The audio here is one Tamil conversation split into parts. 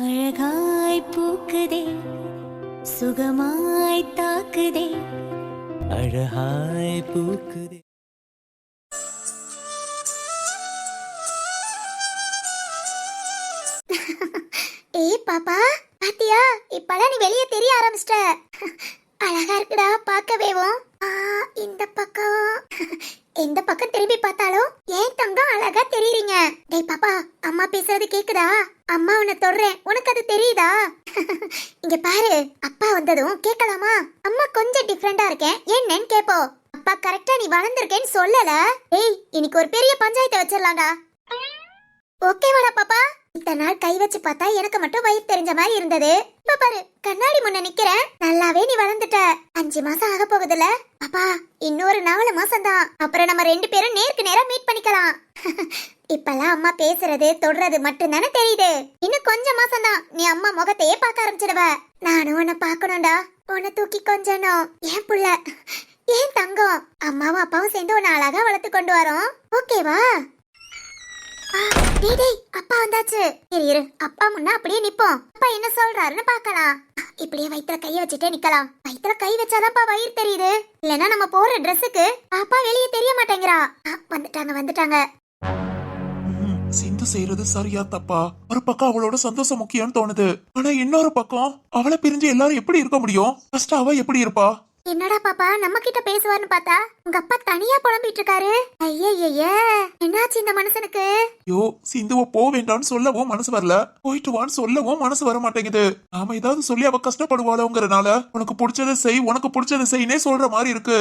அழகாய் பூக்குதே சுகமாய் தாக்குதே அழகாய் பூக்குதே. ஏய் பாப்பா, பாத்தியா இப்பதான் நீ வெளியே தெரிய ஆரம்பிச்சிட்ட. அழகா இருக்குடா பார்க்கவேவும். இந்த பக்கம் எந்த பக்கம் திரும்பி பார்த்தாலும் ஏன் தங்கம் அழகா தெரியுறீங்க. டேய் பாப்பா, அம்மா பேசுறது கேக்குதா? அம்மா உன்னை தொடுறேன், உனக்கு அது தெரியுதா? இங்க பாரு, அப்பா வந்ததும் கேட்கலாமா? அம்மா கொஞ்சம் டிஃப்ரெண்டா இருக்கேன், என்னன்னு கேப்போம். அப்பா கரெக்டா நீ வளர்ந்துருக்கேன்னு சொல்லல. ஏய், இன்னைக்கு ஒரு பெரிய பஞ்சாயத்தை வச்சிடலாம்டா. ஓகேவாடா பாப்பா? இத்தனை நாள் கை வச்சு பார்த்தா எனக்கு மட்டும் வயிறு தெரிஞ்ச மாதிரி இருந்தது. இப்ப பாரு, கண்ணாடி முன்ன நிக்கிறேன், நல்லாவே நீ வளர்ந்துட்ட. 5 மாசம் ஆக போகுதுல பாப்பா, இன்னொரு 4 மாசம் தான். அப்புறம் நம்ம 2 பேரும் நேருக்கு நேரா மீட் பண்ணிக்கலாம். இப்பெல்லாம் அம்மா பேசுறது தொடுறது மட்டும் தானே தெரியுது. இன்னும் கொஞ்சம் மாசம் தான், நீ அம்மா முகத்தையே பார்க்க ஆரம்பிச்சிடுவ. நானும் உன்னை பாக்கணும்டா, உன்னை தூக்கி கொஞ்சணும். ஏன் புள்ள, ஏன் தங்கம். அம்மாவும் அப்பாவும் சேர்ந்து உன்னை அழகா வளர்த்து கொண்டு வரோம், ஓகேவா? அப்பா வந்தாச்சு. இரு, அப்பா முன்ன அப்படியே நிப்போம். அப்பா என்ன சொல்றாருன்னு பாக்கலாம். இப்படியே வயித்துல கைய வச்சுட்டே நிக்கலாம். வயித்துல கை வச்சாதான்ப்பா வயிறு தெரியுது. இல்லனா நம்ம போற ட்ரெஸ்ஸுக்கு பாப்பா வெளியே தெரிய மாட்டேங்கிறா. வந்துட்டாங்க. சிந்து செய்யறது சரியா தப்பா? ஒரு பக்கம் அவளோட சந்தோஷம் முக்கியம்னு தோணுது, ஆனா இன்னொரு பக்கம் அவளை பிரிஞ்சு எல்லாரும் எப்படி இருக்க முடியும்? ஃபர்ஸ்ட் அவ எப்படி இருப்பா? என்னடா பாப்பா நம்ம கிட்ட பேசுவார்னு பார்த்தா உங்க அப்பா தனியா புலம்பிட்டு இருக்காரு. ஐயய்ய, என்னாச்சு இந்த மனுஷனுக்கு? யோ, சிந்துவ போ வேண்டாம்னு சொல்லவும் மனசு வரல, போயிட்டு வான்னு சொல்லவும் மனசு வர மாட்டேங்குது. நாம ஏதாவது சொல்லி அவ கஷ்டப்படுவாளோங்கிறனால உனக்கு பிடிச்சதை செய், உனக்கு பிடிச்சதை செய்னே சொல்ற மாதிரி இருக்கு.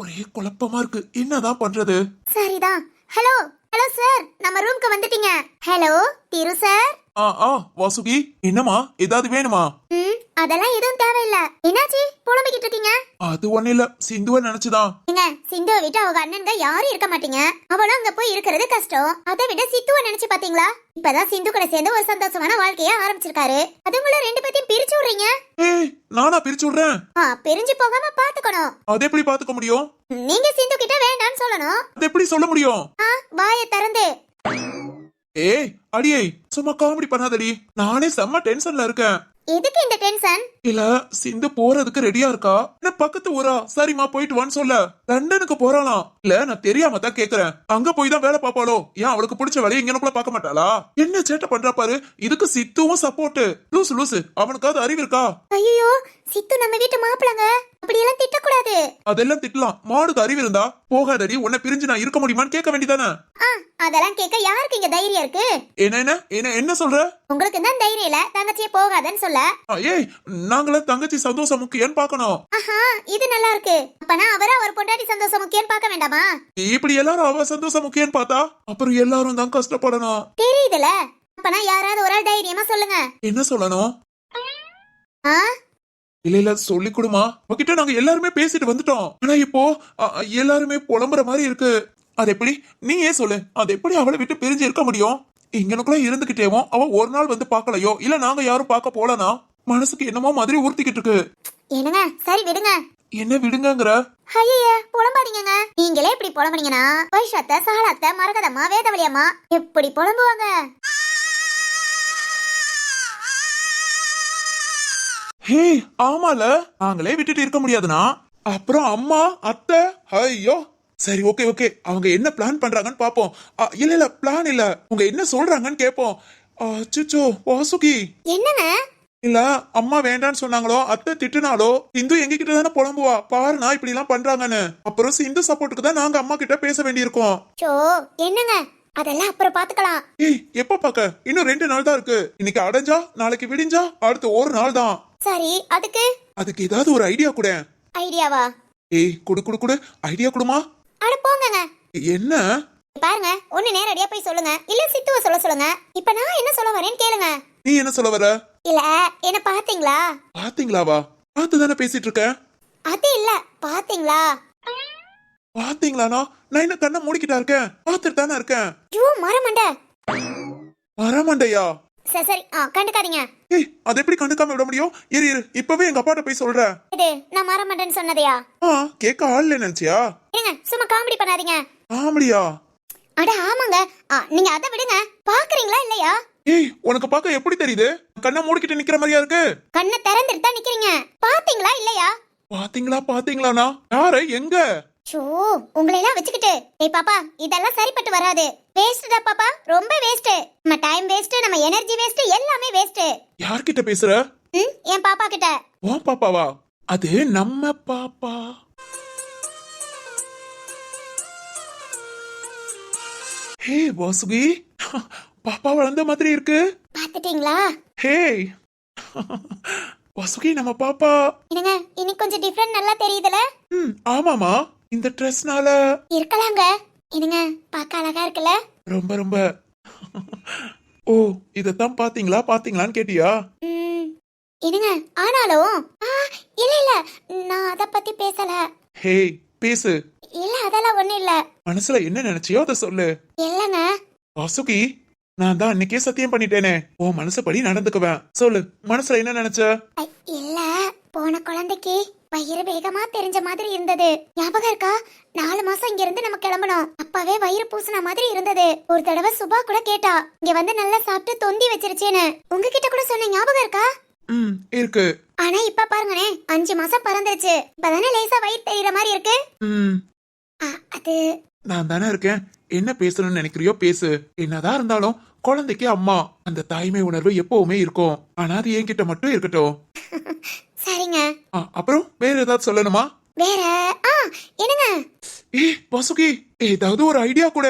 ஒரே குழப்பமா இருக்கு, என்னதான் பண்றது? சரிதான். ஹலோ ஹலோ சார், நம்ம ரூம்க்கு வந்துட்டீங்க. ஹலோ திரு சார். வாசுகி, என்னமா ஏதாவது வேணுமா? அதெல்லாம் எதுவும் தேவையில்ல. என்னாச்சு புலம்பிக்கிட்டு இருக்கீங்க? அது ஒண்ணு இல்ல, சிந்துவ நினைச்சுதான். ஏங்க, சிந்துவை விட்டு அவங்க அண்ணன் யாரும் இருக்க மாட்டீங்க. அவளும் அங்க போய் இருக்கிறது கஷ்டம். அதை விட சித்துவ நினைச்சு பாத்தீங்களா? இப்பதான் சிந்து கூட சேர்ந்து ஒரு சந்தோஷமான வாழ்க்கைய ஆரம்பிச்சிருக்காரு. அதுங்கள 2 பேத்தையும் பிரிச்சு விடுறீங்க. ஏய், நானா பிரிச்சு விடுறேன்? பிரிஞ்சு போகாம பாத்துக்கணும். அது எப்படி பாத்துக்க முடியும்? நீங்க சிந்து கிட்ட வேண்டாம்னு சொல்லணும். அது எப்படி சொல்ல முடியும்? வாயை திறந்து. ஏய் அடியே, சும்மா காமெடி பண்ணாதடி, நானே செம்ம டென்ஷன்ல இருக்கேன். எதுக்கு இந்த டென்ஷன்? இல்ல, சிந்து போறதுக்கு ரெடியா இருக்கா. என்ன பக்கத்து ஊரா? சரிம்மா போயிட்டு வான்னு சொல்ல. லண்டனுக்கு போறாளாம். இல்ல, நான் தெரியாம தான் கேக்குறேன். அங்க போய் தான் வேலை பாப்பாளோ? ஏன் அவளுக்கு பிடிச்ச வேலையை இங்கனக்குள்ள பாக்க மாட்டாளா? என்ன சேட்டை பண்றா பாரு. இதுக்கு சித்துவும் சப்போர்ட். லூசு அவனுக்காவது அறிவு இருக்கா? ஐயோ, சித்து நம்ம வீட்டு மாப்பிளங்க, அப்படியெல்லாம் திட்டக்கூடாது. அதெல்லாம் திட்டலாம், மாடுக்கு அறிவு இருந்தா. போகாதடி, உன்னை பிரிஞ்சு நான் இருக்க முடியுமான்னு கேட்க வேண்டியதானே? அதெல்லாம் கேட்க யாருக்கு இங்க தைரியம் இருக்கு? என்ன சொல்ற? உங்களுக்கு தான் தைரியம் இல்ல தங்கச்சியே போகாதன்னு சொல்ல. ஏய், நாங்கள தங்கச்சி சந்தோஷம் முக்கியம் பாக்கணும். இது நல்லா இருக்கு. அப்பனா அவர் பொண்டாட்டி சந்தோஷம் முக்கியம் பார்க்க வேண்டாமா? இப்படி எல்லாரும் அவ சந்தோஷம் முக்கியம் பார்த்தா அப்புறம் எல்லாரும் தான் கஷ்டப்படணும். தெரியுதுல. அப்பனா யாராவது ஒரு ஆள் தைரியமா சொல்லுங்க. என்ன சொல்லணும்? இல்ல சொல்லி கொடுமா. உங்ககிட்ட நாங்க எல்லாருமே பேசிட்டு வந்துட்டோம். ஆனா இப்போ எல்லாருமே புலம்புற மாதிரி இருக்கு. அது எப்படி? நீ ஏன் சொல்லு. அது எப்படி அவளை விட்டு பிரிஞ்சு இருக்க முடியும்? இங்கனுக்குள்ள இருந்துகிட்டேவோ அவ ஒரு நாள் வந்து பாக்கலையோ, இல்ல நாங்க யாரும் பார்க்க போலனா மனசுக்கு என்னமோ மாதிரி ஊர்த்திக்கிட்டு இருக்கு. என்னங்க, சரி விடுங்க. என்ன விடுங்கங்கற? ஐயே, புலம்பாதீங்க. நீங்களே இப்படி புலம்புனீங்கன்னா வைஷாத்த, சாலாத்த, மரகதம்மா, வேதவழியம்மா எப்படி புலம்புவாங்க? ஹே, ஆமால, நாங்களே விட்டுட்டு இருக்க முடியாதுனா அப்புறம் அம்மா, அத்தை, ஐயோ. சரி, ஓகே, அவங்க என்ன பிளான் பண்றாங்கன்னு பாப்போம். இல்ல பிளான் இல்ல, அவங்க என்ன சொல்றாங்கன்னு கேப்போம். அச்சச்சோ வாசுகி. என்னங்க? இல்ல, அம்மா வேண்டான்னு சொன்னாங்களோ, அத்தை திட்டுனாலோ, சிந்து எங்க கிட்ட தானே புலம்புவா. பாருனா இப்படி எல்லாம் பண்றாங்கன்னு. அப்புறம் சிந்து சப்போர்ட்டுக்கு தான் நாங்க அம்மா கிட்ட பேச வேண்டியிருக்கோம். என்னங்க, அதெல்லாம் அப்புறம் பாத்துக்கலாம். ஏய், எப்ப பாக்க? இன்னும் 2 நாள் தான் இருக்கு. இன்னைக்கு அடைஞ்சா நாளைக்கு விடிஞ்சா அடுத்து ஒரு நாள் தான். சரி, அதுக்கு ஏதாவது ஒரு ஐடியா கூட. ஐடியாவா? ஏய், குடு ஐடியா குடுமா. அட போங்கங்க. என்ன? பாருங்க, ஒண்ணு நேரடியா போய் சொல்லுங்க, இல்ல சித்துவ சொல்லுங்க. இப்ப நான் என்ன சொல்ல வரேன்னு கேளுங்க. நீ என்ன சொல்ல வர? இல்ல, என்ன பாத்தீங்களா? பாத்தீங்களாவா? பார்த்து தானே பேசிட்டு இருக்க. அது இல்ல, பாத்தீங்களா? பாத்தீங்களானா? நான் என்ன கண்ணை மூடிக்கிட்டா இருக்கேன்? பாத்துட்டு தானே இருக்கேன். ஐயோ, மரமண்ட. மரமண்டையா? சரி, கண்டுக்காதீங்க. ஏய், அது எப்படி கண்டுக்காம விட முடியும்? இரு இப்பவே எங்க அப்பாட்ட போய் சொல்றேன். இது நான் மரமண்டன் சொன்னதையா? கேட்க ஆள் இல்ல நினைச்சியா? ஏங்க, சும்மா காமெடி பண்ணாதீங்க. காமெடியா? அட ஆமாங்க. நீங்க அதை விடுங்க. பாக்குறீங்களா இல்லையா? ஏய், உனக்கு பார்க்க எப்படி தெரியுது? கண்ணை மூடிக்கிட்டு நிக்கிற மாதிரியா இருக்கு? கண்ணை திறந்துட்டு தான் நிக்கிறீங்க. பாத்தீங்களா இல்லையா? பாத்தீங்களாண்ணா? யாரு எங்க? ஷோ, உங்களை எல்லாம் வச்சுக்கிட்டு. ஏய் பாப்பா, இதெல்லாம் சரிப்பட்டு வராது. வேஸ்ட்டா பாப்பா, ரொம்ப வேஸ்ட். நம்ம டைம் வேஸ்ட், நம்ம எனர்ஜி வேஸ்ட், எல்லாமே வேஸ்ட். யார்கிட்ட பேசுற? என் பாப்பா கிட்ட. உன் பாப்பாவா? அது நம்ம பாப்பா. ஹே வாசுகி, பாப்பா வளர்ந்த மாதிரி இருக்கு. பாத்துட்டீங்களா? ஹே வாசுகி, நம்ம பாப்பா. என்னங்க, இன்னைக்கு கொஞ்சம் டிஃபரெண்ட் நல்லா தெரியுதுல? ஆமாமா, இந்த ட்ரெஸ்னால இருக்கலாங்க. என்னங்க, பார்க்க அழகா இருக்குல்ல? ரொம்ப ரொம்ப. ஓ, இதத்தான் பாத்தீங்களான்னு கேட்டியா? என்னங்க, ஆனாலும் இல்ல இல்ல, நான் அத பத்தி பேசல. ஹே, பேசு. இல்ல, அதெல்லாம் ஒண்ணு இல்ல. மனசுல என்ன நினைச்சியோ அதை சொல்லு. இல்லங்க வாசுகி, நான் தான் அன்னைக்கே சத்தியம் பண்ணிட்டேனே, உன் மனசுப்படி நடந்துக்குவேன். சொல்லு, மனசுல என்ன நினைச்ச? இல்ல, போன குழந்தைக்கு வயிறு வேகமா தெரிஞ்ச மாதிரி இருந்தது. ஞாபகம் இருக்கா? 4 மாசம் இங்க இருந்து நம்ம கிளம்பணும். அப்பவே வயிறு பூசின மாதிரி இருந்தது. ஒரு தடவை சுபா கூட கேட்டா, இங்க வந்து நல்லா சாப்பிட்டு தொந்தி வச்சிருச்சேன்னு. உங்ககிட்ட கூட சொன்ன ஞாபகம் இருக்கா? இருக்கு. ஆனா இப்ப பாருங்கனே, 5 மாசம் பறந்துருச்சு. இப்பதானே லேசா வயிறு தெரியற மாதிரி இருக்கு. அது நான் தானே இருக்கேன். என்ன பேசணும்னு நினைக்கிறியோ பேசு. என்னதான் இருந்தாலும் குழந்தைக்கு அம்மா, அந்த தாய்மை உணர்வு எப்பவுமே இருக்கும். ஆனா அது என்கிட்ட மட்டும் இருக்கட்டும். சரிங்க. அப்புறம் வேற ஏதாவது சொல்லணுமா? வேற என்னங்க? வாசுகி, ஏதாவது ஒரு ஐடியா கூட.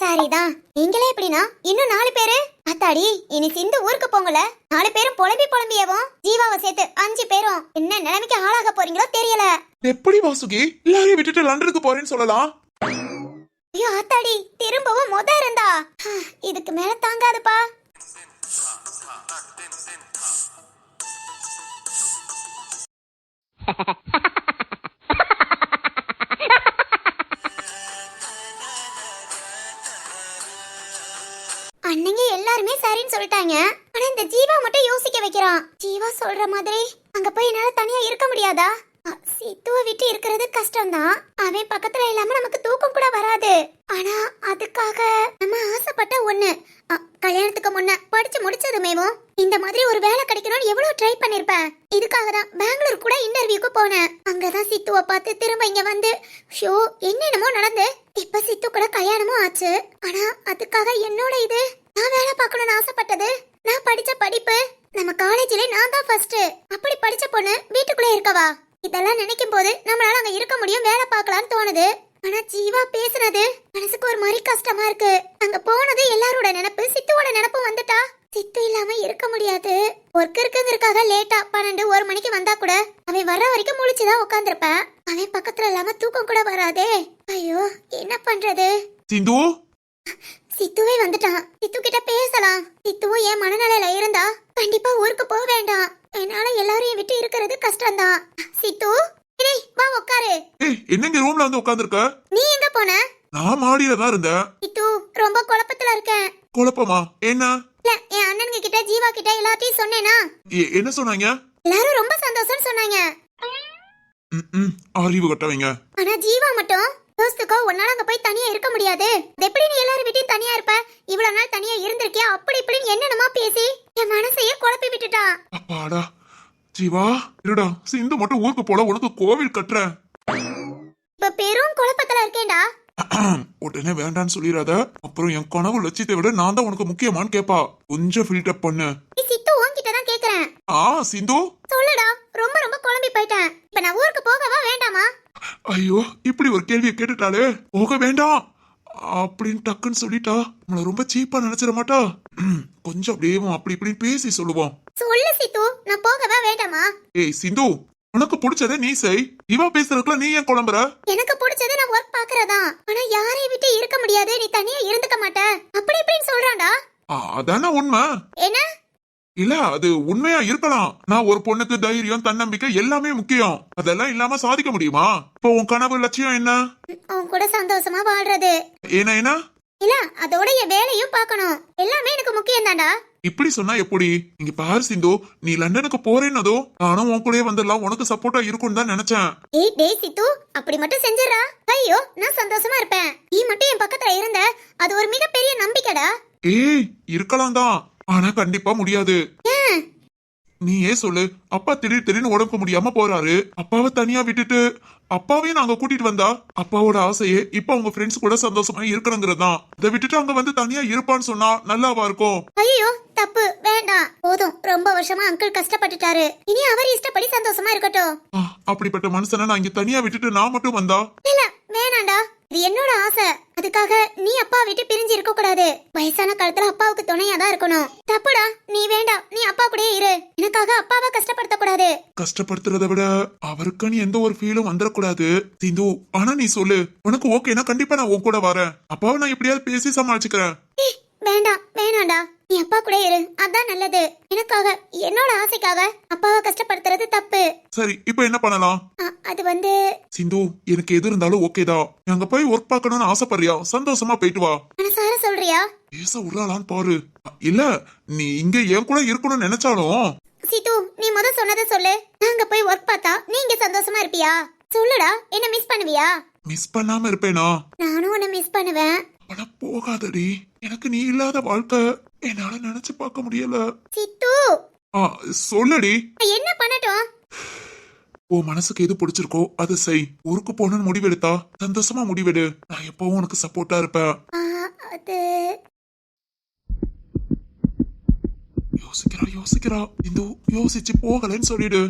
சரிதான். நீங்களே எப்படின்னா இன்னும் 4 பேரு. அத்தாடி, இனி சிந்து ஊருக்கு போங்கல. 4 பேரும் புலம்பியவும் ஜீவாவை சேர்த்து 5 பேரும் என்ன நிலைமைக்கு ஆளாக போறீங்களோ தெரியல. எப்படி வாசுகி எல்லாரையும் விட்டுட்டு லண்டனுக்கு போறேன்னு சொல்லலாம்? ஐயோ ஆத்தாடி, திரும்பவும் இருந்தா இதுக்கு மேல தாங்காதுப்பா. அன்னைங்க எல்லாருமே சரின்னு சொல்லிட்டாங்க. ஆனா இந்த ஜீவா மட்டும் யோசிக்க வைக்கிறான். ஜீவா சொல்ற மாதிரி அங்க போய் என்னால தனியா இருக்க முடியாதா? சித்துவ விட்டு இருக்கிறது கஷ்டம்தான். அவன் பக்கத்துல இல்லாம நமக்கு தூக்கம் கூட வராது. ஆனா அதுக்காக நம்ம ஆசைப்பட்ட ஒண்ணு, கல்யாணத்துக்கு முன்ன படிச்சு முடிச்சதுமேவும் இந்த மாதிரி ஒரு வேலை கிடைக்கணும்னு எவ்வளவு ட்ரை பண்ணிருப்பேன். இதுக்காக தான் பெங்களூர் கூட இன்டர்வியூக்கு போனேன். அங்கதான் சித்துவ பார்த்து திரும்ப இங்க வந்து ஷோ என்னென்னமோ நடந்து இப்ப சித்து கூட கல்யாணமும் ஆச்சு. ஆனா அதுக்காக என்னோட இது, நான் வேலை பார்க்கணும்னு ஆசைப்பட்டது, நான் படிச்ச படிப்பு, நம்ம காலேஜ்ல நான் தான் ஃபர்ஸ்ட். அப்படி படிச்ச பொண்ணு வீட்டுக்குள்ளே இருக்கவா? இதெல்லாம் நினைக்கும் போது நம்மளால அங்க இருக்க முடியும், வேலை பார்க்கலாம்னு தோணுது. ஆனா ஜீவா பேசுனது மனசுக்கு ஒரு மாதிரி கஷ்டமா இருக்கு. அங்க போனது எல்லாரோட நினைப்பு, சித்துவோட நினைப்பு வந்துட்டா சித்து இல்லாம இருக்க முடியாது. ஒர்க் இருக்குங்கிறதுக்காக லேட்டா 12-1 மணிக்கு வந்தா கூட அவன் வர்ற வரைக்கும் முழிச்சுதான் உட்காந்துருப்பேன். அவன் பக்கத்துல இல்லாம தூக்கம் கூட வராதே. ஐயோ, என்ன பண்றது? சிந்து, சித்துவே வந்துட்டான். சித்து கிட்ட பேசலாம். சித்துவும் என் மனநிலையில இருந்தா கண்டிப்பா ஊருக்கு போக வேண்டாம். என்னால எல்லாரையும் விட்டு இருக்கிறது கஷ்டம்தான். சித்து, வா உட்காரு. என்னங்க ரூம்ல வந்து உட்கார்ந்திருக்க? நீ எங்க போன? நான் மாடியில தான் இருந்தேன். சித்து, ரொம்ப குழப்பத்துல இருக்கேன். குழப்பமா? என்ன? இல்ல, என் அண்ணனுங்க கிட்ட ஜீவா கிட்ட எல்லாத்தையும் சொன்னேனா? என்ன சொன்னாங்க? எல்லாரும் ரொம்ப சந்தோஷம்னு சொன்னாங்க. அறிவு கட்டவங்க. ஆனா ஜீவா மட்டும் யோசித்துக்கோ, உன்னால அங்க போய் தனியா இருக்க முடியாது. எப்படி நீ எல்லாரும் விட்டு தனியா இருப்ப? இவ்வளவு நாள் தனியா இருந்திருக்கியா? அப்படி இப்படின்னு என்னென்னமா பேசி என் மனசையே குழப்பி விட்டுட்டான். அப்பாடா ஜீவா, இருடா. சிந்து மட்டும் ஊருக்கு போல, உனக்கு கோவில் கட்டுறேன். இப்ப பெரும் குழப்பத்துல இருக்கேன்டா. உடனே வேண்டான்னு சொல்லிடாத. அப்புறம் என் கனவு லட்சியத்தை விட நான் தான் உனக்கு முக்கியமான்னு கேப்பா. கொஞ்சம் ஃபில்டர் பண்ணு. சித்து உன்கிட்ட தான் கேக்குறேன். சிந்து சொல்லுடா. ரொம்ப ரொம்ப குழம்பி போயிட்டேன். இப்ப நான் ஊருக்கு போகவா வேண்டாமா? ஐயோ, இப்படி ஒரு கேள்வியை கேட்டுட்டாலே. போக வேண்டாம் அப்படின்னு டக்குன்னு சொல்லிட்டா நம்மள ரொம்ப சீப்பா நினைச்சிட மாட்டா? கொஞ்சம் அப்படியே அப்படி இப்படின்னு பேசி சொல்லுவோம். சொல்லு சித்து, நான் போகவா வேண்டாமா? ஏய் சிந்து, உனக்கு பிடிச்சதை நீ செய். இவா பேசுறதுக்குள்ள நீ ஏன் குழம்புற? எனக்கு பிடிச்சது நான் ஒர்க் பாக்குறதா. ஆனா யாரையும் விட்டு இருக்க முடியாது, நீ தனியா இருந்துக்க மாட்ட, அப்படி இப்படின்னு சொல்றான்டா. அதான உண்மை. என்ன? இல்ல, அது உண்மையா இருக்கலாம். நான் ஒரு பொண்ணுக்கு தைரியம், தன்னம்பிக்கை எல்லாமே முக்கியம். அதெல்லாம் இல்லாம சாதிக்க முடியுமா? இப்போ உன் கனவு லட்சியம் என்ன? உன் கூட சந்தோஷமா வாழ்றது. என்ன? இல்ல, அதோட என் வேலையும் பார்க்கணும். எல்லாமே எனக்கு முக்கியம் தான்டா. இப்படி சொன்னா எப்படி? இங்க பாரு சிந்து, நீ லண்டனுக்கு போறேன்னதோ நானும் உன் கூடயே வந்துடலாம், உனக்கு சப்போர்ட்டா இருக்கும்னு தான் நினைச்சேன். டேய் சித்து, அப்படி மட்டும் செஞ்சிரா. ஐயோ, நான் சந்தோஷமா இருப்பேன். நீ மட்டும் என் பக்கத்துல இருந்த அது ஒரு மிகப்பெரிய நம்பிக்கைடா. இருக்கலாம் தான். ஆனா கண்டிப்பா முடியாது. ஏன்? நீயே சொல்லு. அப்பா திடீர்னு உடம்பு முடியாம போறாரு. அப்பாவை தனியா விட்டுட்டு அப்பாவையும் நாங்க கூட்டிட்டு வந்தா அப்பாவோட ஆசையே இப்ப அவங்க ஃப்ரெண்ட்ஸ் கூட சந்தோஷமா இருக்கணுங்கிறது தான். அதை விட்டுட்டு அங்க வந்து தனியா இருப்பான்னு சொன்னா நல்லாவா இருக்கும்? ஐயோ தப்பு, வேண்டாம், போதும். ரொம்ப வருஷமா அங்கிள் கஷ்டப்பட்டுட்டாரு. இனி அவர் இஷ்டப்படி சந்தோஷமா இருக்கட்டும். அப்படிப்பட்ட மனுஷனை நான் இங்க தனியா விட்டுட்டு நான் மட்டும் வந்தா? இல்ல, வேணாண்டா. இது என்னோட ஆசை. அதுக்காக நீ அப்பா விட்டு பிரிஞ்சு இருக்க கூடாது. வயசான காலத்துல அப்பாவுக்கு துணையா தான் இருக்கணும். தப்புடா, நீ வேண்டாம். நீ அப்பா கூடயே இரு. எனக்காக அப்பாவை கஷ்டப்படுத்த கூடாது. கஷ்டப்படுத்துறதை விட அவருக்குன்னு எந்த ஒரு ஃபீலும் வந்துடக்கூடாது சிந்து. ஆனா நீ சொல்லு, உனக்கு ஓகேனா கண்டிப்பா நான் உன் கூட வரேன். அப்பாவை நான் எப்படியாவது பேசி சமாளிச்சுக்கிறேன். வேண்டாம், வேணாண்டா. நீ அப்பா கூட இரு, அதான் நல்லது. எனக்காக, என்னோட ஆசைக்காக அப்பாவை கஷ்டப்படுத்துறது தப்பு. சரி, இப்போ என்ன பண்ணலாம்? அது வந்து சிந்து, எனக்கு எது இருந்தாலும் ஓகேதான். அங்க போய் ஒர்க் பார்க்கணும்னு ஆசைப்படுறியா? சந்தோஷமா போயிட்டு வா. மனசார சொல்றியா? பேச விடலான்னு பாரு. இல்ல, நீ இங்க என் கூட இருக்கணும்னு நினைச்சாலும். சித்து, நீ முத சொன்னதை சொல்லு. நாங்க போய் ஒர்க் பார்த்தா நீங்க சந்தோஷமா இருப்பியா? சொல்லுடா, என்ன மிஸ் பண்ணுவியா? மிஸ் பண்ணாம இருப்பேனா? நானும் உன்னை மிஸ் பண்ணுவேன். ஆனா போகாதடி. எனக்கு நீ இல்லாத வாழ்க்கை என்னால நினைச்சு பார்க்க முடியல. சித்து, சொல்லடி. என்ன பண்ணட்டும்? உன் மனசுக்கு எது பிடிச்சிருக்கோ அதை செய். ஊருக்கு போகணும்னு முடிவெடுத்தா சந்தோஷமா முடிவெடு. நான் எப்பவும் உனக்கு சப்போர்ட்டா இருப்பேன். அது யோசிக்கிறா இந்த யோசிச்சு போகலன்னு சொல்லிடு.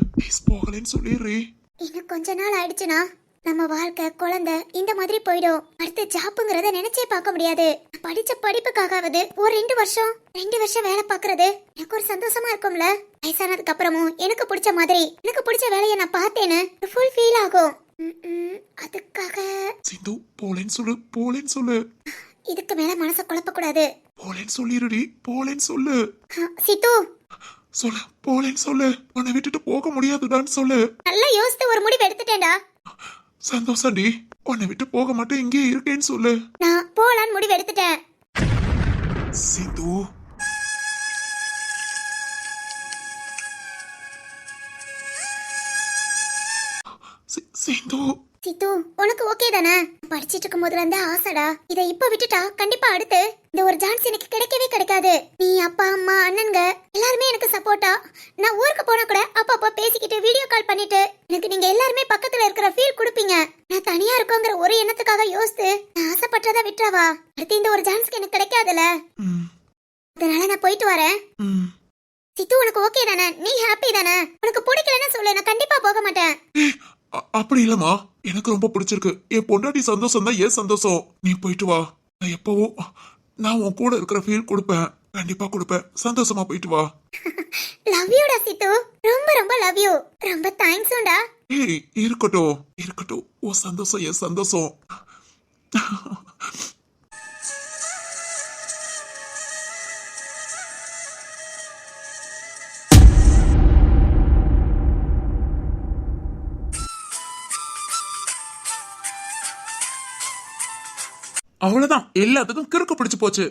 போகலன்னு சொல்லிடுறீ. இன்னும் கொஞ்ச நாள் ஆயிடுச்சுனா நம்ம வாழ்க்கை, குழந்தை இந்த மாதிரி போயிடும். அடுத்து ஜாப்புங்கிறத நினைச்சே பார்க்க முடியாது. படிச்ச படிப்புக்காகவது ஒரு 2 வருஷம் வேலை பார்க்கறது எனக்கு ஒரு சந்தோஷமா இருக்கும்ல. வயசானதுக்கு அப்புறமும் எனக்கு பிடிச்ச மாதிரி, எனக்கு பிடிச்ச வேலையை நான் பார்த்தேன்னு ஃபுல் ஃபீல் ஆகும். அதுக்காக சிந்து, போலேன்னு சொல்லு. இதுக்கு மேல மனசை குழப்ப கூடாது. போலேன்னு சொல்லிருடி. போலேன்னு சொல்லு. சித்து, சொல்லு. போலேன்னு சொல்லு. உன்னை விட்டுட்டு போக முடியாதுடான்னு சொல்லு. நல்லா யோசித்து ஒரு முடிவு எடுத்துட்டேன்டா. சந்தோஷம்டி. உன்னை விட்டு போக மாட்டேன், இங்கே இருக்கேன்னு சொல்லு. நான் போலான்னு முடிவு எடுத்துட்டேன். சிந்து, சிந்து. சித்து, உனக்கு ஓகே தானே? படிச்சிட்டு இருக்கும் போதுல இருந்தே ஆசைடா. இதை இப்ப விட்டுட்டா கண்டிப்பா அடுத்து இந்த ஒரு சான்ஸ் எனக்கு கிடைக்கவே கிடைக்காது. நீ, அப்பா, அம்மா, அண்ணனுங்க எல்லாருமே எனக்கு சப்போர்ட்டா. நான் ஊருக்கு போனா கூட அப்பப்போ பேசிக்கிட்டு வீடியோ கால் பண்ணிட்டு எனக்கு நீங்க எல்லாருமே பக்கத்துல இருக்கிற ஃபீல் கொடுப்பீங்க. நான் தனியா இருக்கோங்கிற ஒரு எண்ணத்துக்காக யோசித்து நான் ஆசைப்பட்டதா விட்டுறாவா? அடுத்து இந்த ஒரு சான்ஸ்க்கு எனக்கு கிடைக்காதுல. அதனால நான் போயிட்டு வரேன். சித்து, உனக்கு ஓகே தானே? நீ ஹாப்பி தானே? உனக்கு பிடிக்கலன்னு சொல்லு, நான் கண்டிப்பா போக மாட்டேன். அப்படி இல்லம்மா, எனக்கு ரொம்ப பிடிச்சிருக்கு. என் பொண்டாட்டி சந்தோஷம் தான் ஏன் சந்தோஷம். நீ போயிட்டு வா. நான் எப்பவும் நான் உன் கூட இருக்கிற ஃபீல் கொடுப்பேன். கண்டிப்பா கொடுப்பேன். சந்தோஷமா போயிட்டு வா. லவ் யூடா சித்து. ரொம்ப ரொம்ப லவ் யூ. ரொம்ப தேங்க்ஸ்டா. ஏய், இருக்கட்டும். உன் சந்தோஷம் என் சந்தோஷம். அவ்வளவுதான், எல்லாத்துக்கும் கிறுக்கு பிடிச்சு போச்சு.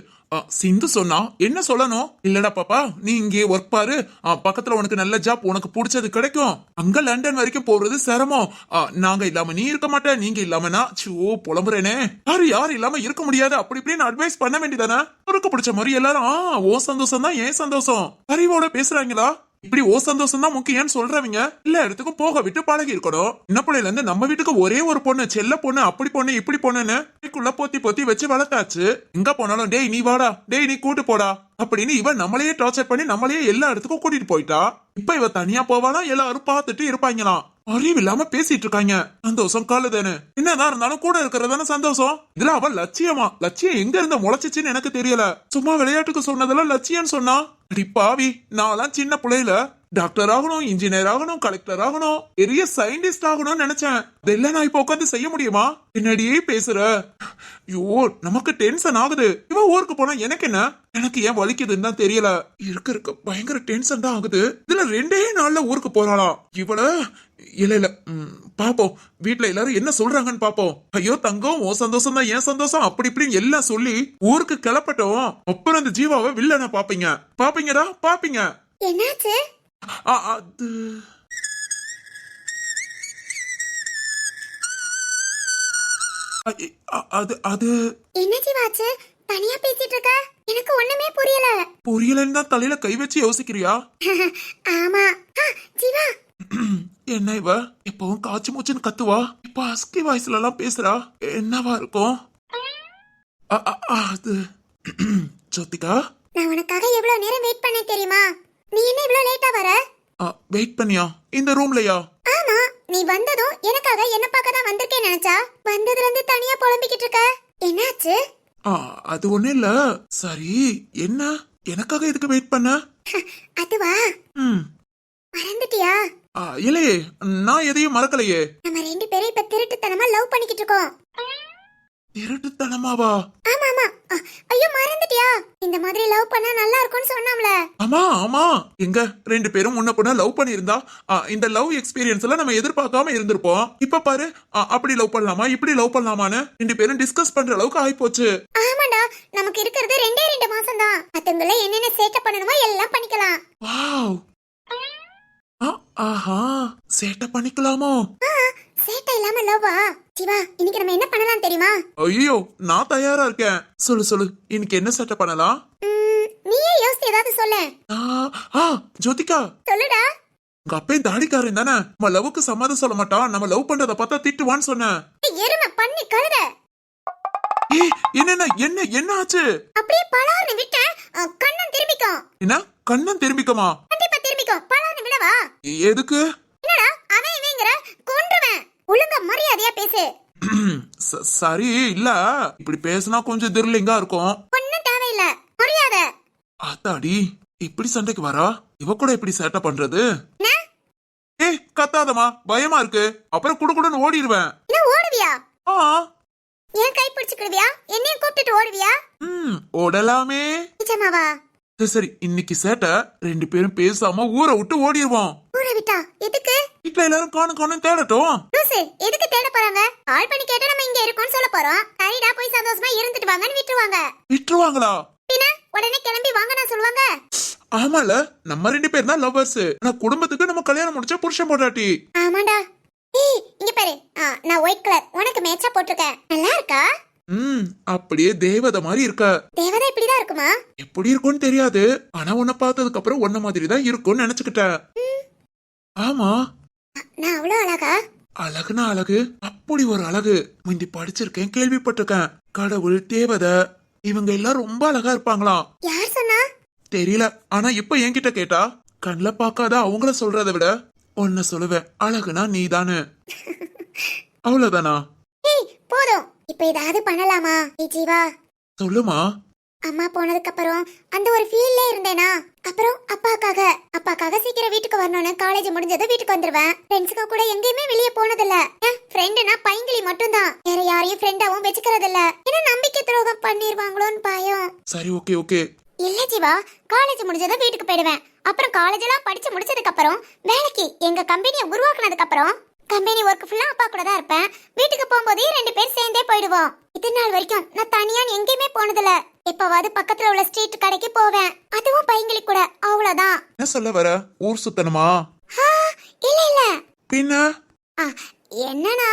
சிந்து சொன்னா என்ன சொல்லணும்? இல்லடா பாப்பா, நீ இங்கே ஒர்க் பாரு. பக்கத்துல உனக்கு நல்ல ஜாப், உனக்கு பிடிச்சது கிடைக்கும். அங்க லண்டன் வரைக்கும் போறது சிரமம். நாங்க இல்லாம நீ இருக்க மாட்டே, நீங்க இல்லாம நான் புலம்புறேனே. யாரு இல்லாம இருக்க முடியாது. அப்படி இப்படின்னு அட்வைஸ் பண்ண வேண்டியதானே? கிறுக்கு பிடிச்ச மாதிரி எல்லாரும் ஓ சந்தோஷம் தான் ஏன் சந்தோஷம் அறிவோட பேசுறாங்களா? இப்படி ஓ சந்தோஷம் தான் முக்கியம் சொல்றவங்க எல்லா இடத்துக்கும் போக விட்டு பழகி இருக்கணும். சின்ன பிள்ளைல இருந்து நம்ம வீட்டுக்கு ஒரே ஒரு பொண்ணு, செல்ல பொண்ணு, அப்படி பொண்ணு இப்படி பொண்ணுன்னு வீட்டுக்குள்ள பொத்தி வச்சு வளர்த்தாச்சு. எங்க போனாலும் டேய் நீ வாடா, டேய் நீ கூட்டு போடா அப்படின்னு இவன் நம்மளையே டார்ச்சர் பண்ணி நம்மளையே எல்லா இடத்துக்கும் கூட்டிட்டு போயிட்டா. இப்ப இவ தனியா போவானா, எல்லாரும் பார்த்துட்டு இருப்பாங்களாம். அறிவு இல்லாம பேசிட்டு இருக்காங்க. சந்தோஷம் காலுதானு. என்னதான் இருந்தாலும் கூட இருக்கிறதான சந்தோஷம். இதுல அவ லட்சியம் எங்க இருந்து முளைச்சிச்சுன்னு எனக்கு தெரியல. சும்மா விளையாட்டுக்கு சொன்னதெல்லாம் லட்சியம் சொன்னா. அடி பாவி, நான் சின்ன பிள்ளையில டாக்டர் ஆகணும், இன்ஜினியர் ஆகணும், கலெக்டர் ஆகணும், பெரிய சயின்டிஸ்ட் ஆகணும்னு நினைச்சேன். இதெல்லாம் நான் இப்ப உட்காந்து செய்ய முடியுமா? என்னடியே பேசுற? ஐயோ, நமக்கு டென்ஷன் ஆகுது. இவன் ஊருக்கு போனா எனக்கு என்ன? எனக்கு ஏன் வலிக்குதுன்னு தான் தெரியல. இருக்க பயங்கர டென்ஷன் தான் ஆகுது. இதுல 2 நாள்ல ஊருக்கு போறாளாம் இவள. இல்ல பாப்போம், வீட்டுல எல்லாரும் என்ன சொல்றாங்கன்னு பாப்போம். ஐயோ தங்கம், உன் சந்தோஷம் தான் ஏன் சந்தோஷம் அப்படி இப்படின்னு எல்லாம் சொல்லி ஊருக்கு கிளப்பட்டோம். அப்புறம் அந்த ஜீவாவை வில்லனா பாப்பீங்கடா. என்னாச்சு? அது என்ன ஜீவாச்சு? தனியா பேசிட்டு இருக்க? எனக்கு ஒண்ணுமே புரியல. புரியலன்னு தான் தலையில கை வச்சு யோசிக்கிறியா? ஆமா. ஜீவா, என்ன இவ எப்பவும் காய்ச்சி மூச்சுன்னு கத்துவா, இப்ப அஸ்கி வாய்ஸ்ல எல்லாம் பேசுறா. என்னவா இருக்கும்? அது ஜோதிகா, நான் உனக்காக எவ்வளவு நேரம் வெயிட் பண்ணேன் தெரியுமா? நீ என்ன இவ்வளவு லேட்டா வர? வெயிட் பண்ணியா? இந்த ரூம்லயா? ஆமா, நீ வந்ததும் எனக்காக என்ன பார்க்க தான் வந்திருக்கேன் நினைச்சா, வந்ததுல இருந்து தனியா புலம்பிக்கிட்டு இருக்க. என்னாச்சு? அது ஒண்ணு இல்ல. சரி, என்ன எனக்காக எதுக்கு வெயிட் பண்ண? அதுவா, மறந்துட்டியா? இல்லையே, நான் எதையும் மறக்கலையே. நம்ம ரெண்டு பேரும் இப்ப திருட்டுத்தனமா லவ் பண்ணிக்கிட்டு இருக்கோம். திருட்டுத்தனமாவா? ஆமா ஆமா. ஐயோ, மறந்துட்டியா? இந்த மாதிரி லவ் பண்ணா நல்லா இருக்கும்னு சொன்னாம்ல. ஆமா ஆமா. எங்க ரெண்டு பேரும் முன்ன பொண்ணா லவ் பண்ணிருந்தா இந்த லவ் எக்ஸ்பீரியன்ஸ் எல்லாம் நம்ம எதிர்பார்க்காம இருந்திருப்போம். இப்ப பாரு, அப்படி லவ் பண்ணலாமா இப்படி லவ் பண்ணலாமான்னு ரெண்டு பேரும் டிஸ்கஸ் பண்ற அளவுக்கு ஆயிப்போச்சு. ஆமாடா, நமக்கு இருக்கிறது 2 மாசம் தான். மத்தவங்கள என்னென்ன சேட்டை பண்ணணுமோ எல்லாம் பண்ணிக்கலாம். வாவ். ஆஹா, சேட்டை பண்ணிக்கலாமோ? சேட்டை இல்லாம லவ்வா? சிவா, இன்னைக்கு நம்ம என்ன பண்ணலாம் தெரியுமா? ஐயோ, நான் தயாரா இருக்கேன். சொல்லு சொல்லு, இன்னைக்கு என்ன சேட்டை பண்ணலாம்? நீயே யோசிச்சு ஏதாவது சொல்ல. ஜோதிகா, சொல்லுடா. உங்க அப்பே தாடிக்காரன் தானே, நம்ம லவ்வுக்கு சம்மதம் சொல்ல மாட்டான், நம்ம லவ் பண்றத பார்த்தா திட்டுவான்னு சொன்னேன். எருமை பண்ணி கழுத. என்ன என்ன என்ன ஆச்சு? அப்படியே பலார்னு விட்டேன், கண்ணன் திரும்பிக்கும். என்ன கண்ணன் திரும்பிக்குமா? கண்டிப்பா திரும்பிக்கும். பலார்னு விடவா? எதுக்கு? என்னடா அவன் இவங்கிற? கொன்றுவேன். ஒழுங்கா மரியாதையா பேசு. சரி, இல்ல இப்படி பேசினா கொஞ்சம் திர்லிங்கா இருக்கும். ஒண்ணும் தேவையில்ல, மரியாதை. அத்தாடி, இப்படி சண்டைக்கு வரா? இவ கூட இப்படி சேட்டை பண்றது? கத்தாதமா, பயமா இருக்கு. அப்புறம் குடுக்குடுன்னு ஓடிடுவேன். என்ன ஓடுவியா? ஏன் கை பிடிச்சுக்கிடுவியா? என்னையும் கூப்பிட்டுட்டு ஓடுவியா? ஓடலாமே. நிஜமாவா? சரி, இன்னைக்கு சேட்டை ரெண்டு பேரும் பேசாம ஊரை விட்டு ஓடிடுவோம். ஊரை விட்டா? எதுக்கு? வீட்டுல எல்லாரும் காணும் தேடட்டும். எதுக்கு தேட போறாங்க? கால் பண்ணி கேட்டா நம்ம இங்க இருக்கோம்னு சொல்ல போறோம். சரிடா, போய் சந்தோஷமா இருந்துட்டு வாங்கன்னு விட்டுருவாங்க. விட்டுருவாங்களா? பின்ன உடனே கிளம்பி வாங்கன்னு சொல்லுவாங்க. ஆமால, நம்ம ரெண்டு பேர் தான் லவ்வர்ஸ். ஆனா குடும்பத்துக்கு நம்ம கல்யாணம் முடிச்ச புருஷன் பொண்டாட்டி. ஆமாடா. இங்க பாரு, நான் ஒயிட் கலர் உனக்கு மேட்சா போட்டுருக்கேன். நல்லா இருக்கா? அப்படியே தேவதை மாதிரி இருக்க. தேவதை இப்படிதான் இருக்குமா? எப்படி இருக்கும்னு தெரியாது, ஆனா உன்னை பார்த்ததுக்கு அப்புறம் உன்ன மாதிரி தான் இருக்கும்னு நினைச்சுக்கிட்டேன். ஆமா, நான் அவ்வளவு அழகா? அழகுனா அழகு, அப்படி ஒரு அழகு. முந்தி படிச்சிருக்கேன், கேள்விப்பட்டிருக்கேன். கடவுள், தேவதை இவங்க எல்லாம் ரொம்ப அழகா இருப்பாங்களாம். யார் சொன்னா? தெரியல, ஆனா இப்ப என்கிட்ட கேட்டா கண்ல பாக்காத அவங்கள சொல்றதை விட ஒன்ன சொல்லுவேன், அழகுனா நீதானு. அவ்வளவுதானா? போதும், இப்ப ஏதாவது பண்ணலாமா? ஜீவா, சொல்லுமா. அம்மா போனதுக்கு அப்புறம் அந்த ஒரு ஃபீல்ல இருந்தேனா, அப்புறம் அப்பாக்காக சீக்கிரம் வீட்டுக்கு வரணும்னு காலேஜ் முடிஞ்சது வீட்டுக்கு வந்துருவேன். ஃப்ரெண்ட்ஸுக்கு கூட எங்கேயுமே வெளியே போனதில்ல. ஃப்ரெண்டுனா பைங்கிலி மட்டும்தான், வேற யாரையும் ஃப்ரெண்டாவும் வச்சுக்கிறது இல்ல. ஏன்னா நம்பிக்கை துரோகம் பண்ணிருவாங்களோன்னு பயம். சரி, ஓகே ஓகே. இல்ல ஜீவா, காலேஜ் முடிஞ்சதும் வீட்டுக்கு போயிடுவேன். அப்புறம் காலேஜ் எல்லாம் படிச்சு முடிச்சதுக்கு அப்புறம் வேலைக்கு எங்க கம்பெனியை உருவாக்குனதுக்கு அப்புறம் கம்பெனி ஒர்க் ஃபுல்லா அப்பா கூட தான் இருப்பேன். வீட்டுக்கு போகும்போதே 2 பேர் சேர்ந்தே போயிடுவோம். இது நாள் வரைக்கும் நான் தனியா எங்கேயுமே போனதில்ல. எப்பவாவது பக்கத்துல உள்ள ஸ்ட்ரீட் கடைக்கு போவேன், அதுவும் பையங்களி கூட. அவ்வளவுதான். என்ன சொல்ல வர? ஊர் சுத்தணுமா? இல்ல இல்ல. பின்ன என்னன்னா,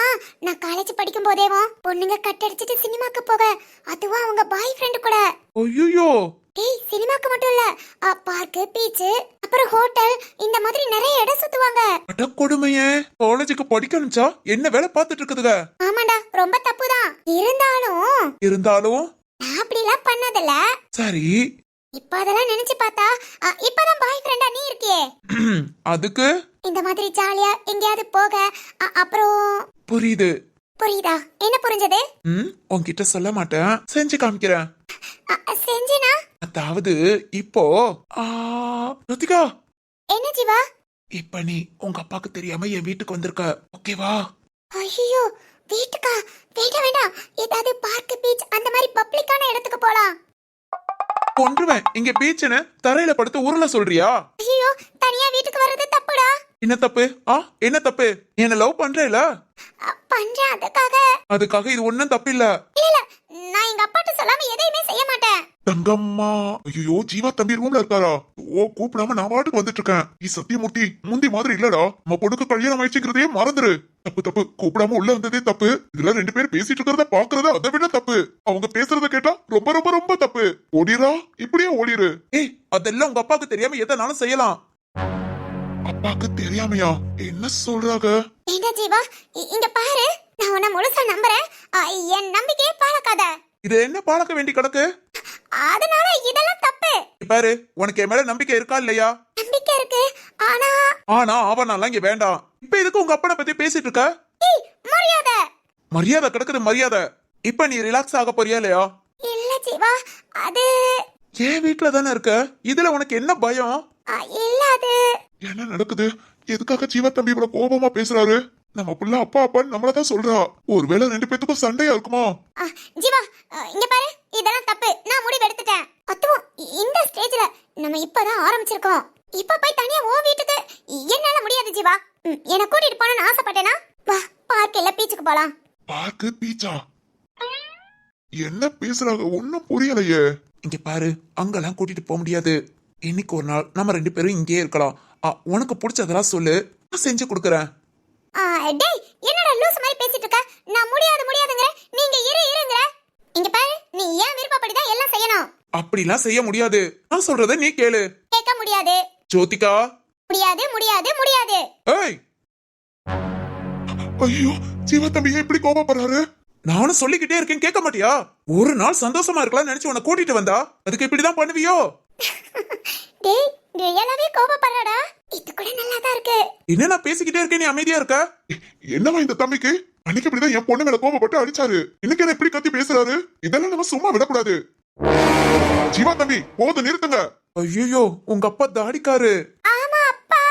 நான் காலேஜ் படிக்கும் போதேவும் பொண்ணுங்க கட்டடிச்சிட்டு சினிமாக்கு போக, அதுவும் அவங்க பாய் ஃப்ரெண்டு கூட. ஐயோ. சினிமாக்கு மட்டும் இல்ல, பார்க், பீச், அப்புறம் ஹோட்டல், இந்த மாதிரி நிறைய இடம் சுத்துவாங்க. அட கொடுமையே, காலேஜுக்கு படிக்கணும்ச்சா என்ன வேலை பார்த்துட்டு இருக்குதுங்க? ஆமாடா, ரொம்ப தப்புதான். இருந்தாலும் நான் அப்படிலாம் பண்ணதில்ல. சரி, இப்ப அதெல்லாம் நினைச்சு பார்த்தா இப்பதான் பாய் ஃப்ரெண்டா நீ இருக்கியே. அதுக்கு இந்த மாதிரி ஜாலியா எங்கேயாவது போக, அப்புறம் புரியுதா? என்ன புரிஞ்சது? உன்கிட்ட சொல்ல மாட்டேன், செஞ்சு காமிக்கிறேன். செஞ்சினா? அதாவது இப்போ ருத்திகா. என்ன ஜீவா? இப்ப நீ உங்க அப்பாக்கு தெரியாம என் வீட்டுக்கு வந்திருக்க, ஓகேவா? ஐயோ, வீட்டுக்கா? வேண்டாம், ஏதாவது பார்க், பீச் அந்த மாதிரி பப்ளிக்கான இடத்துக்கு போலாம். கொன்றுவேன். இங்க பீச்னு தரையில படுத்து உருள சொல்றியா? ஐயோ, தனியா வீட்டுக்கு வர்றது தப்புடா. என்ன தப்பு? என்ன தப்பு? நீ என்ன லவ் பண்றேல? பண்றேன் அதுக்காக இது ஒண்ணும் தப்பு இல்ல. இல்ல நான் எங்க அப்பாட்ட சொல்லாம எதையுமே செய்ய மாட்டேன். தங்கம்மா, ஐயோ ஜீவா தம்பி ரூம்ல இருக்காரா? கூப்பிடாம நான் பாட்டுக்கு வந்துட்டு இருக்கேன். நீ சத்தியமூர்த்தி முந்தி மாதிரி இல்லடா. நம்ம பொண்ணுக்கு கல்யாணம் ஆயிடுச்சுங்கிறதே மறந்துரு. தப்பு கூப்பிடாம உள்ள வந்ததே தப்பு. இதுல 2 பேரும் பேசிட்டு இருக்கிறத பாக்குறது அதை விட தப்பு. அவங்க பேசுறத கேட்டா ரொம்ப ரொம்ப ரொம்ப தப்பு. ஓடிரா, இப்படியே ஓடிரு. அதெல்லாம் உங்க அப்பாவுக்கு தெரியாம எதனாலும் செய்யலாம். அப்பாக்கு தெரியாமையா? என்ன சொல்றாங்க? என்ன ஜீவா, இங்க பாரு, நான் உன்னை முழுசா நம்புறேன். என் நம்பிக்கையே பாழாக்காத. இது என்ன பாழாக்க வேண்டி கிடக்கு? அதனால இதெல்லாம் தப்பு. பாரு, உனக்கு என் மேல நம்பிக்கை இருக்கா இல்லையா? நம்பிக்கை இருக்கு. ஆனா அவனால இங்க வேண்டாம். இப்ப எதுக்கு உங்க அப்பனை பத்தி பேசிட்டு இருக்க? மரியாதை கிடக்குது மரியாதை. இப்ப நீ ரிலாக்ஸ் ஆக போறியா இல்லையா? இல்ல ஜீவா, அது ஏன் வீட்டுல தானே இருக்க. இதுல உனக்கு என்ன பயம்? இல்ல அது என்ன நடக்குது? எதுக்காக ஜீவா தம்பி இவ்வளவு கோபமா பேசுறாரு? நம்ம புள்ள அப்பா அப்பான்னு நம்மளதான் சொல்றா. ஒருவேளை 2 பேத்துக்கும் சண்டையா இருக்குமா? ஜீவா, இங்க பாரு, இதெல்லாம் தப்பு. நான் முடிவு எடுத்துட்டேன். அதுவும் இந்த ஸ்டேஜ்ல நம்ம இப்பதான் ஆரம்பிச்சிருக்கோம். இப்ப போய் தனியா ஓ வீட்டுக்கு என்னால முடியாது ஜீவா. என்ன கூட்டிட்டு போகணும்னு ஆசைப்பட்டேனா? வா, பார்க் இல்ல பீச்சுக்கு போலாம். பார்க்கு பீச்சா? என்ன பேசுறாங்க ஒன்னும் புரியலையே. இங்க பாரு, அங்கெல்லாம் கூட்டிட்டு போக முடியாது. இன்னைக்கு ஒரு நாள் நம்ம 2 பேரும் இங்கேயே இருக்கலாம். உனக்கு பிடிச்சதெல்லாம் சொல்லு, நான் செஞ்சு கொடுக்கறேன். டேய், என்னடா லூஸ் மாதிரி பேசிட்டு இருக்க? நான் முடியாதுங்கற, நீங்க இருங்கற. இங்க பாரு, நீ ஏன் விருப்பப்படி தான் எல்லாம் செய்யணும். அப்படிலாம் செய்ய முடியாது. நான் சொல்றதை நீ கேளு. கேட்க முடியாது. ஜோதிகா, முடியாது. ஏய், ஐயோ ஜீவா தம்பி இப்படி கோபப்படுறாரு. நானும் சொல்லிக்கிட்டே இருக்கேன், கேட்க மாட்டியா? ஒரு நாள் சந்தோஷமா இருக்கலாம் நினைச்சு உன்னை கூட்டிட்டு வந்தா அதுக்கு இப்படிதான் பண்ணுவியோ? டேய், ரியலாவே கோபப்படுறடா. இது கூட நல்லா தான் இருக்கு. என்ன நான் பேசிக்கிட்டே இருக்கேன், நீ அமைதியா இருக்க? என்னவா இந்த தம்பிக்கு? அன்னைக்கு இப்படிதான் என் பொண்ணு மேல கோபப்பட்டு அடிச்சாரு. இன்னைக்கு என்ன இப்படி கத்தி பேசுறாரு? இதெல்லாம் நம்ம சும்மா விடக்கூடாது. ஜீவா தம்பி, போது நிறுத்துங்க. ஐயோ, உங்க அப்பா தாடிக்காரு. ஆமா அப்பா.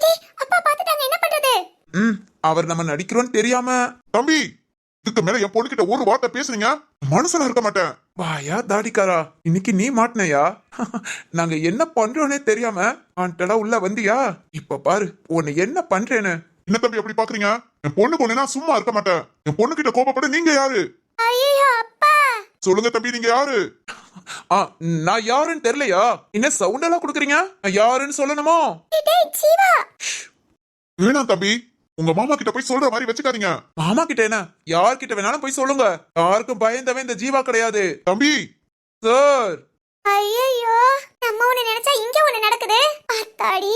டேய், அப்பா பாத்துட்டாங்க, என்ன பண்றது? அவர் நம்ம நடிக்கிறோம்னு தெரியாம. தம்பி, இதுக்கு மேல என் பொண்ணு கிட்ட ஒரு வார்த்தை பேசுறீங்க, மனுஷனா இருக்க மாட்டேன். வாயா தாடிக்காரா, இன்னைக்கு நீ மாட்டினையா? நாங்க என்ன பண்றோன்னே தெரியாம ஆண்டடா உள்ள வந்தியா? இப்ப பாரு உன்னை என்ன பண்றேன்னு. என்ன தம்பி அப்படி பாக்குறீங்க? என் பொண்ணு கொண்டு நான் சும்மா இருக்க மாட்டேன். என் பொண்ணு கிட்ட கோபப்பட நீங்க யாரு? ஐயோ அப்பா. சொல்லுங்க தம்பி, நீங்க யாரு? நான் யாருன்னு தெரியலையா? என்ன சவுண்ட் எல்லாம் கொடுக்குறீங்க? யாருன்னு சொல்லணுமோ? டேய் ஜீவா. வேணாம் தம்பி, உங்க மாமா கிட்ட போய் சொல்ற மாதிரி வச்சுக்காதீங்க. மாமா கிட்ட என்ன, யார்கிட்ட வேணாலும் போய் சொல்லுங்க. யாருக்கும் பயந்தவன் இந்த ஜீவா கிடையாது. தம்பி சார். ஐயோ, நம்ம ஒண்ணு நினைச்சா இங்க ஒண்ணு நடக்குது. அத்தாடி.